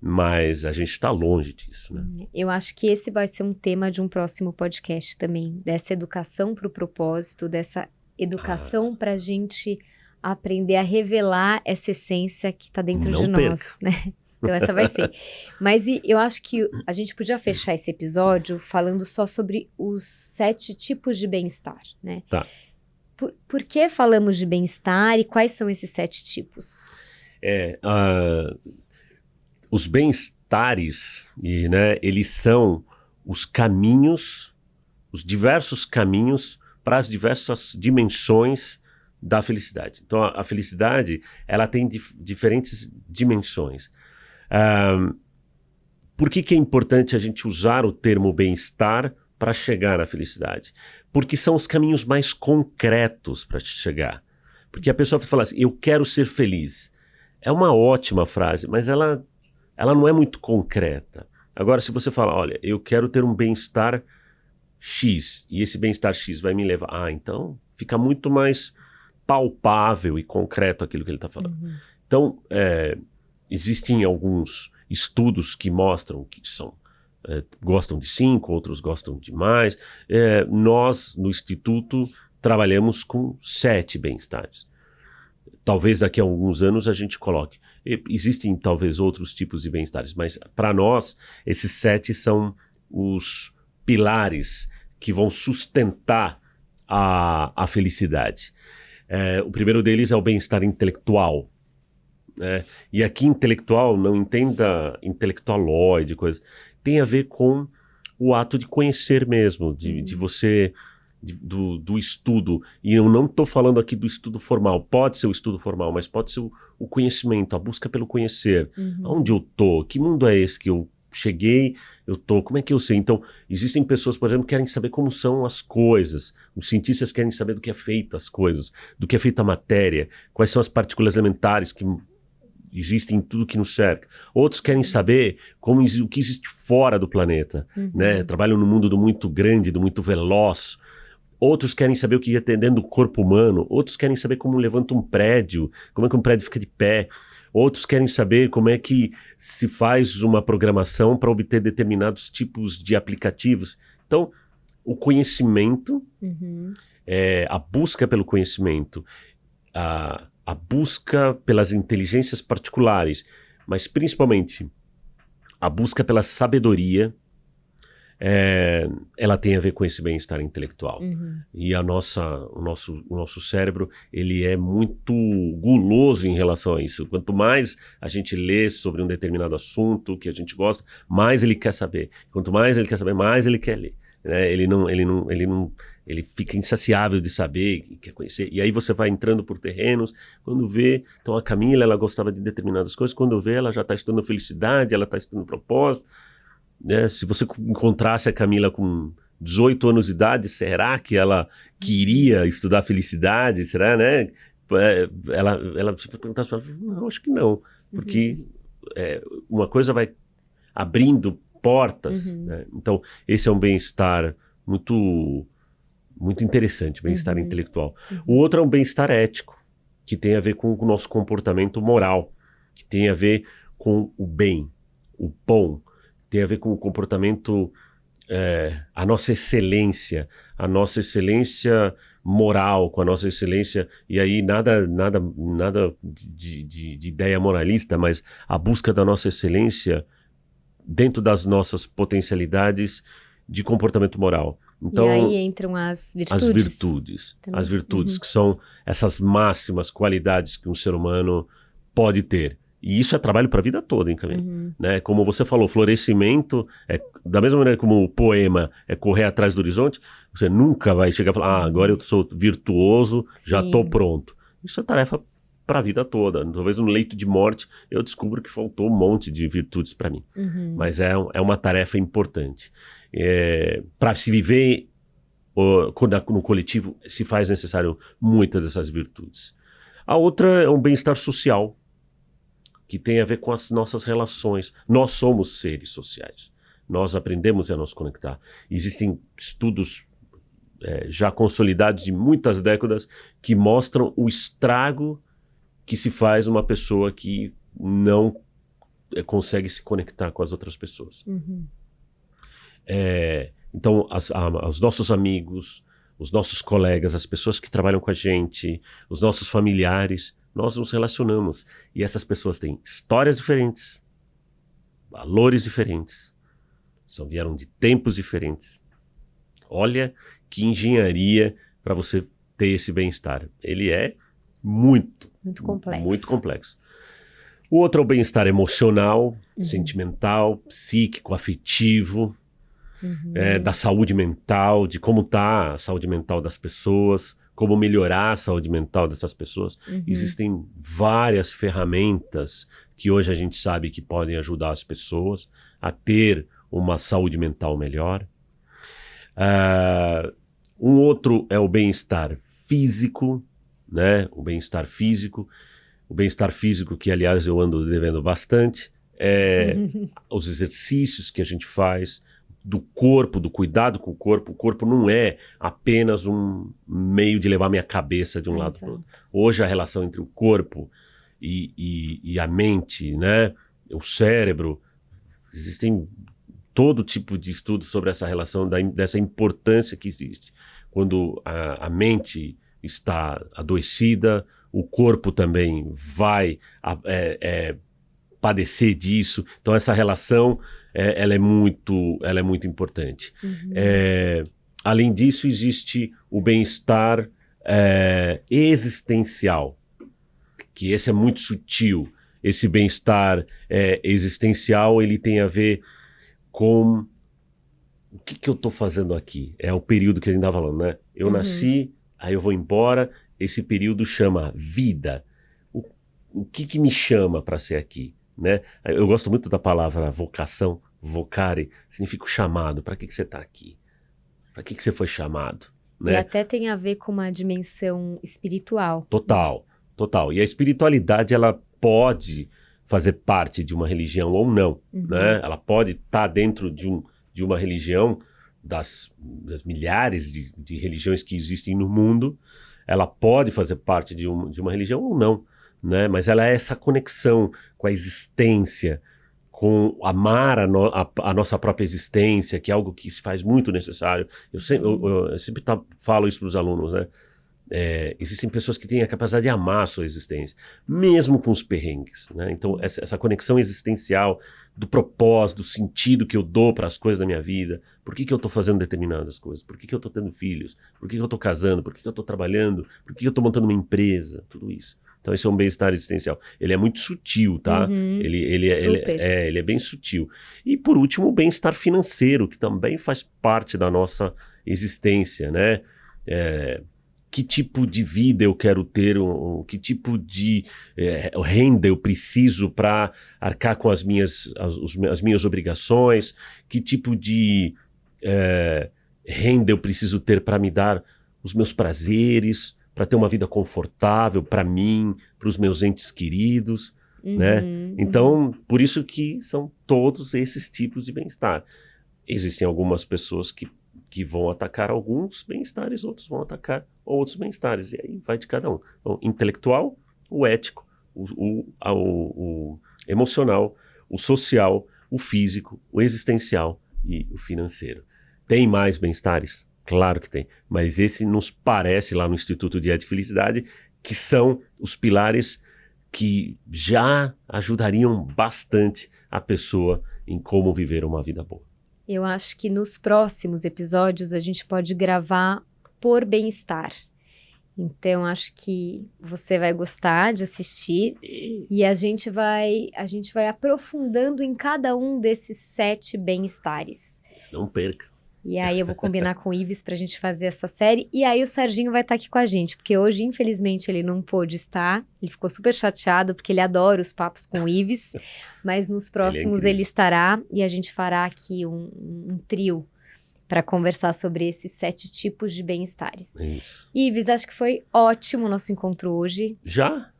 Mas a gente está longe disso, né? Eu acho que esse vai ser um tema de um próximo podcast também, dessa educação para o propósito, dessa educação para a gente aprender a revelar essa essência que está dentro de nós, né? Então essa vai ser. Mas eu acho que a gente podia fechar esse episódio falando só sobre os 7 tipos de bem-estar, né? Tá. Por que falamos de bem-estar e quais são esses 7 tipos? Os bem-estares, né, eles são os caminhos, os diversos caminhos para as diversas dimensões da felicidade. Então, a felicidade, ela tem diferentes dimensões. Por que é importante a gente usar o termo bem-estar para chegar à felicidade? Porque são os caminhos mais concretos para chegar. Porque a pessoa fala assim, eu quero ser feliz. É uma ótima frase, mas ela não é muito concreta. Agora, se você fala, olha, eu quero ter um bem-estar X, e esse bem-estar X vai me levar... então fica muito mais palpável e concreto aquilo que ele está falando. Então, existem alguns estudos que mostram que gostam de 5, outros gostam de mais. Nós, no Instituto, trabalhamos com 7 bem-estares. Talvez daqui a alguns anos a gente coloque. Existem talvez outros tipos de bem-estares, mas para nós, esses 7 são os pilares que vão sustentar a felicidade. O primeiro deles é o bem-estar intelectual. Né? E aqui intelectual, não entenda intelectualoide, coisa. Tem a ver com o ato de conhecer mesmo, de você... Do estudo, e eu não estou falando aqui do estudo formal, pode ser o estudo formal, mas pode ser o conhecimento, a busca pelo conhecer. Onde eu tô? Que mundo é esse que eu cheguei, eu tô, como é que eu sei? Então, existem pessoas, por exemplo, que querem saber como são as coisas, os cientistas querem saber do que é feita as coisas, do que é feita a matéria, quais são as partículas elementares que existem em tudo que nos cerca. Outros querem saber o que existe fora do planeta, né? Trabalham no mundo do muito grande, do muito veloz. Outros querem saber o que ia ter dentro do corpo humano. Outros querem saber como levanta um prédio, como é que um prédio fica de pé. Outros querem saber como é que se faz uma programação para obter determinados tipos de aplicativos. Então, o conhecimento, Uhum. a busca pelo conhecimento, a busca pelas inteligências particulares, mas principalmente a busca pela sabedoria, ela tem a ver com esse bem-estar intelectual. Uhum. E o nosso cérebro, ele é muito guloso em relação a isso. Quanto mais a gente lê sobre um determinado assunto que a gente gosta, mais ele quer saber. Quanto mais ele quer saber, mais ele quer ler. Né? Ele fica insaciável de saber, quer conhecer. E aí você vai entrando por terrenos, quando vê... Então a Camila, ela gostava de determinadas coisas, quando vê, ela já está estudando felicidade, ela está estudando propósito. Né? Se você encontrasse a Camila com 18 anos de idade, será que ela queria estudar felicidade? Será, né? Ela se perguntasse para ela, não, acho que não. Porque uma coisa vai abrindo portas. Né? Então, esse é um bem-estar muito, muito interessante, bem-estar intelectual. O outro é um bem-estar ético, que tem a ver com o nosso comportamento moral, que tem a ver com o bem, o bom, tem a ver com o comportamento, a nossa excelência moral, com a nossa excelência, e aí nada de ideia moralista, mas a busca da nossa excelência dentro das nossas potencialidades de comportamento moral. Então, e aí entram as virtudes. As virtudes que são essas máximas qualidades que um ser humano pode ter. E isso é trabalho para a vida toda, hein, Camila? Né? Como você falou, florescimento, da mesma maneira como o poema é correr atrás do horizonte, você nunca vai chegar e falar, agora eu sou virtuoso, já estou pronto. Isso é tarefa para a vida toda. Talvez no leito de morte eu descubro que faltou um monte de virtudes para mim. Mas é uma tarefa importante. Para se viver no coletivo, se faz necessário muitas dessas virtudes. A outra é um bem-estar social, que tem a ver com as nossas relações. Nós somos seres sociais. Nós aprendemos a nos conectar. Existem estudos já consolidados de muitas décadas que mostram o estrago que se faz uma pessoa que não consegue se conectar com as outras pessoas. Então, os nossos amigos, os nossos colegas, as pessoas que trabalham com a gente, os nossos familiares, nós nos relacionamos. E essas pessoas têm histórias diferentes, valores diferentes, vieram de tempos diferentes. Olha que engenharia para você ter esse bem-estar. Ele é muito complexo. O outro é o bem-estar emocional, sentimental, psíquico, afetivo, da saúde mental, de como está a saúde mental das pessoas, como melhorar a saúde mental dessas pessoas. Existem várias ferramentas que hoje a gente sabe que podem ajudar as pessoas a ter uma saúde mental melhor. Um outro é o bem-estar físico, né? O bem-estar físico. O bem-estar físico, que aliás eu ando devendo bastante, os exercícios que a gente faz, do corpo, do cuidado com o corpo. O corpo não é apenas um meio de levar minha cabeça de um lado para o outro. Hoje a relação entre o corpo e a mente, né? O cérebro, existem todo tipo de estudos sobre essa relação, dessa importância que existe. Quando a mente está adoecida, o corpo também vai padecer disso. Então essa relação ela é muito importante. Além disso, existe o bem-estar existencial, que esse é muito sutil. Esse bem-estar existencial, ele tem a ver com o que eu estou fazendo aqui. É o período que a gente estava falando, né? Eu nasci, aí eu vou embora, esse período chama vida. O que me chama para ser aqui? Né? Eu gosto muito da palavra vocação, vocare, significa o chamado. Para que você está aqui? Para que você foi chamado? Né? E até tem a ver com uma dimensão espiritual. Total. E a espiritualidade, ela pode fazer parte de uma religião ou não. Né? Ela pode estar dentro de uma religião, das milhares de religiões que existem no mundo. Ela pode fazer parte de uma religião ou não. Né? Mas ela é essa conexão com a existência, com amar a nossa própria existência, que é algo que se faz muito necessário. Eu sempre falo isso para os alunos, né? Existem pessoas que têm a capacidade de amar a sua existência, mesmo com os perrengues, né? Então, essa conexão existencial do propósito, do sentido que eu dou para as coisas da minha vida. Por que eu estou fazendo determinadas coisas? Por que eu estou tendo filhos? Por que eu estou casando? Por que eu estou trabalhando? Por que eu estou montando uma empresa? Tudo isso. Então, esse é um bem-estar existencial. Ele é muito sutil, tá? Uhum. Ele é bem sutil. E, por último, o bem-estar financeiro, que também faz parte da nossa existência, né? Que tipo de vida eu quero ter, que tipo de renda eu preciso para arcar com as minhas obrigações, que tipo de renda eu preciso ter para me dar os meus prazeres, para ter uma vida confortável para mim, para os meus entes queridos, né? Então, por isso que são todos esses tipos de bem-estar. Existem algumas pessoas que vão atacar alguns bem-estares, outros vão atacar outros bem-estares. E aí vai de cada um. Então, intelectual, o ético, o emocional, o social, o físico, o existencial e o financeiro. Tem mais bem-estares? Claro que tem. Mas esse nos parece, lá no Instituto de Ética e Felicidade, que são os pilares que já ajudariam bastante a pessoa em como viver uma vida boa. Eu acho que nos próximos episódios a gente pode gravar por bem-estar. Então, acho que você vai gostar de assistir e a gente vai aprofundando em cada um desses 7 bem-estares. Não perca. E aí eu vou combinar com o Ives pra gente fazer essa série. E aí o Serginho vai estar aqui com a gente, porque hoje, infelizmente, ele não pôde estar. Ele ficou super chateado, porque ele adora os papos com o Ives. Mas nos próximos ele estará e a gente fará aqui um trio para conversar sobre esses 7 tipos de bem-estares. Isso. Ives, acho que foi ótimo o nosso encontro hoje. Já?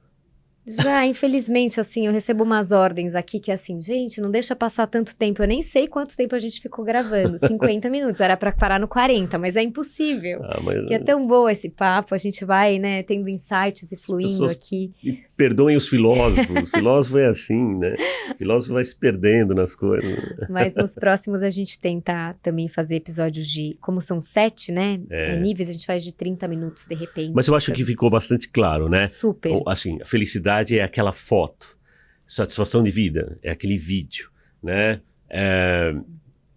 Já, infelizmente, assim, eu recebo umas ordens aqui que é assim, gente, não deixa passar tanto tempo. Eu nem sei quanto tempo a gente ficou gravando, 50 minutos, era pra parar no 40, mas é impossível. Que é tão bom esse papo, a gente vai, né, tendo insights e fluindo aqui. E perdoem os filósofos, o filósofo é assim, né? O filósofo vai se perdendo nas coisas. Mas nos próximos a gente tenta também fazer episódios de, como são 7, né, níveis, a gente faz de 30 minutos de repente. Mas eu acho que ficou bastante claro, né? Super. Assim, a felicidade é aquela foto, satisfação de vida é aquele vídeo, né?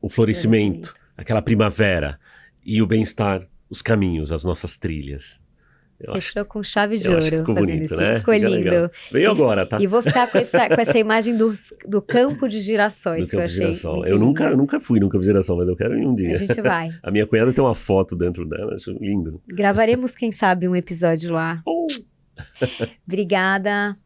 O florescimento, aquela primavera, e o bem-estar, os caminhos, as nossas trilhas. Fechou com chave de ouro. Ficou bonito, né? Ficou lindo. Legal. Veio agora, tá? E vou ficar com essa imagem do campo de girassóis, que eu achei muito eu nunca fui no campo de girassol, mas eu quero ir um dia. A gente vai. A minha cunhada tem uma foto dentro dela, acho lindo. Gravaremos, quem sabe, um episódio lá. Obrigada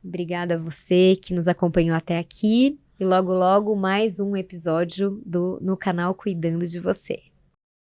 a você que nos acompanhou até aqui. E logo, logo, mais um episódio no canal Cuidando de Você.